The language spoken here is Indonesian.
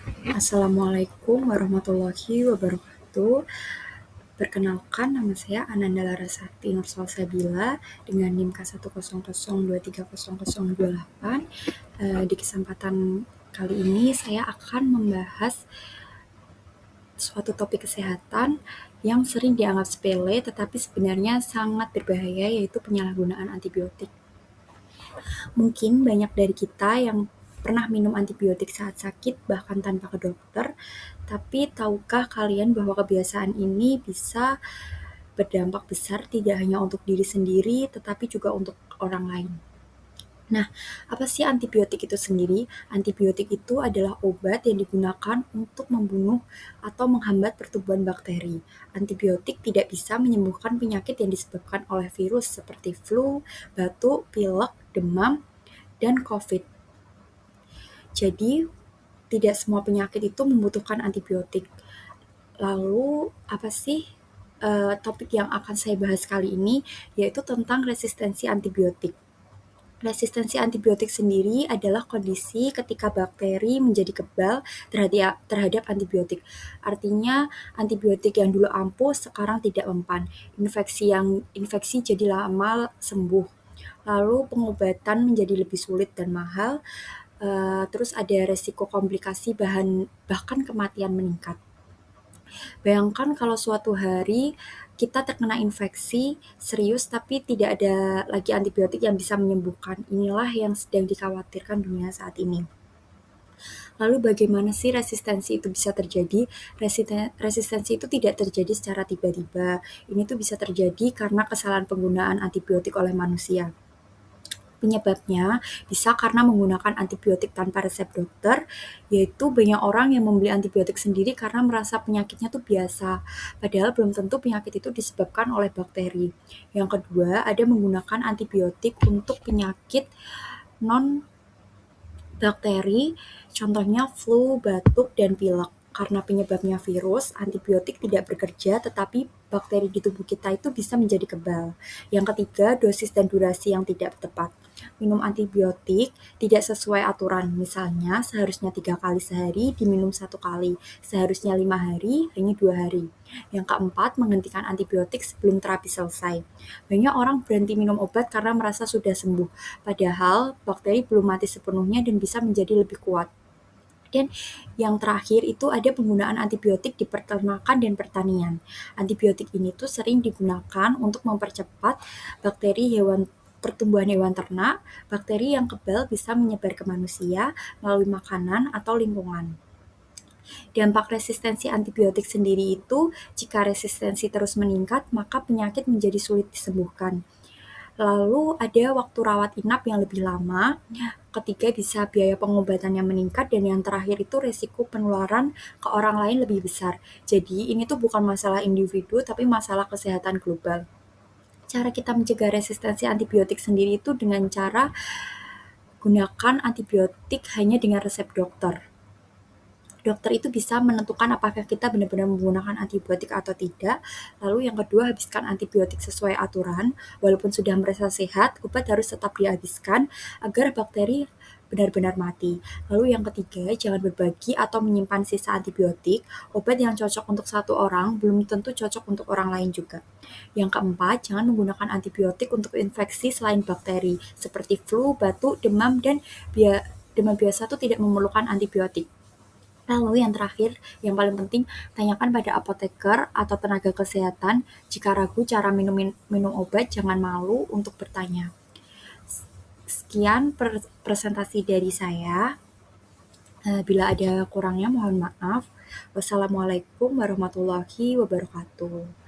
Assalamualaikum warahmatullahi wabarakatuh. Perkenalkan, nama saya Ananda Larasati Nursalsabila dengan NIM K100230028. Di kesempatan kali ini saya akan membahas suatu topik kesehatan yang sering dianggap sepele tetapi sebenarnya sangat berbahaya, yaitu penyalahgunaan antibiotik. Mungkin banyak dari kita yang pernah minum antibiotik saat sakit bahkan tanpa ke dokter, tapi tahukah kalian bahwa kebiasaan ini bisa berdampak besar tidak hanya untuk diri sendiri tetapi juga untuk orang lain. Nah, apa sih antibiotik itu sendiri? Antibiotik itu adalah obat yang digunakan untuk membunuh atau menghambat pertumbuhan bakteri. Antibiotik tidak bisa menyembuhkan penyakit yang disebabkan oleh virus seperti flu, batuk, pilek, demam, dan COVID. Jadi, tidak semua penyakit itu membutuhkan antibiotik. Lalu, apa sih topik yang akan saya bahas kali ini, yaitu tentang resistensi antibiotik. Resistensi antibiotik sendiri adalah kondisi ketika bakteri menjadi kebal terhadap antibiotik. Artinya, antibiotik yang dulu ampuh sekarang tidak mempan. Infeksi jadi lama sembuh. Lalu pengobatan menjadi lebih sulit dan mahal. Terus ada resiko komplikasi bahkan kematian meningkat. Bayangkan kalau suatu hari kita terkena infeksi serius tapi tidak ada lagi antibiotik yang bisa menyembuhkan. Inilah yang sedang dikhawatirkan dunia saat ini. Lalu bagaimana sih resistensi itu bisa terjadi? Resistensi itu tidak terjadi secara tiba-tiba. Ini tuh bisa terjadi karena kesalahan penggunaan antibiotik oleh manusia. Penyebabnya bisa karena menggunakan antibiotik tanpa resep dokter, yaitu banyak orang yang membeli antibiotik sendiri karena merasa penyakitnya tuh biasa, padahal belum tentu penyakit itu disebabkan oleh bakteri. Yang kedua, ada menggunakan antibiotik untuk penyakit non-bakteri, contohnya flu, batuk, dan pilek. Karena penyebabnya virus, antibiotik tidak bekerja, tetapi bakteri di tubuh kita itu bisa menjadi kebal. Yang ketiga, dosis dan durasi yang tidak tepat. Minum antibiotik tidak sesuai aturan, misalnya seharusnya 3 kali sehari diminum 1 kali, seharusnya 5 hari hanya 2 hari. Yang keempat, menghentikan antibiotik sebelum terapi selesai. Banyak orang berhenti minum obat karena merasa sudah sembuh, padahal bakteri belum mati sepenuhnya dan bisa menjadi lebih kuat. Dan yang terakhir itu ada penggunaan antibiotik di peternakan dan pertanian. Antibiotik ini tuh sering digunakan untuk mempercepat pertumbuhan hewan ternak. Bakteri yang kebal bisa menyebar ke manusia melalui makanan atau lingkungan. Dampak resistensi antibiotik sendiri itu, jika resistensi terus meningkat, maka penyakit menjadi sulit disembuhkan. Lalu ada waktu rawat inap yang lebih lama, ketiga bisa biaya pengobatan yang meningkat, dan yang terakhir itu resiko penularan ke orang lain lebih besar. Jadi ini tuh bukan masalah individu tapi masalah kesehatan global. Cara kita mencegah resistensi antibiotik sendiri itu dengan cara gunakan antibiotik hanya dengan resep dokter. Dokter itu bisa menentukan apakah kita benar-benar menggunakan antibiotik atau tidak. Lalu yang kedua, habiskan antibiotik sesuai aturan. Walaupun sudah merasa sehat, obat harus tetap dihabiskan agar bakteri benar-benar mati. Lalu yang ketiga, jangan berbagi atau menyimpan sisa antibiotik. Obat yang cocok untuk satu orang belum tentu cocok untuk orang lain juga. Yang keempat, jangan menggunakan antibiotik untuk infeksi selain bakteri, seperti flu, batuk, demam, dan demam biasa itu tidak memerlukan antibiotik. Lalu yang terakhir, yang paling penting, tanyakan pada apoteker atau tenaga kesehatan. Jika ragu cara minum obat, jangan malu untuk bertanya. Sekian presentasi dari saya. Bila ada kurangnya, mohon maaf. Wassalamualaikum warahmatullahi wabarakatuh.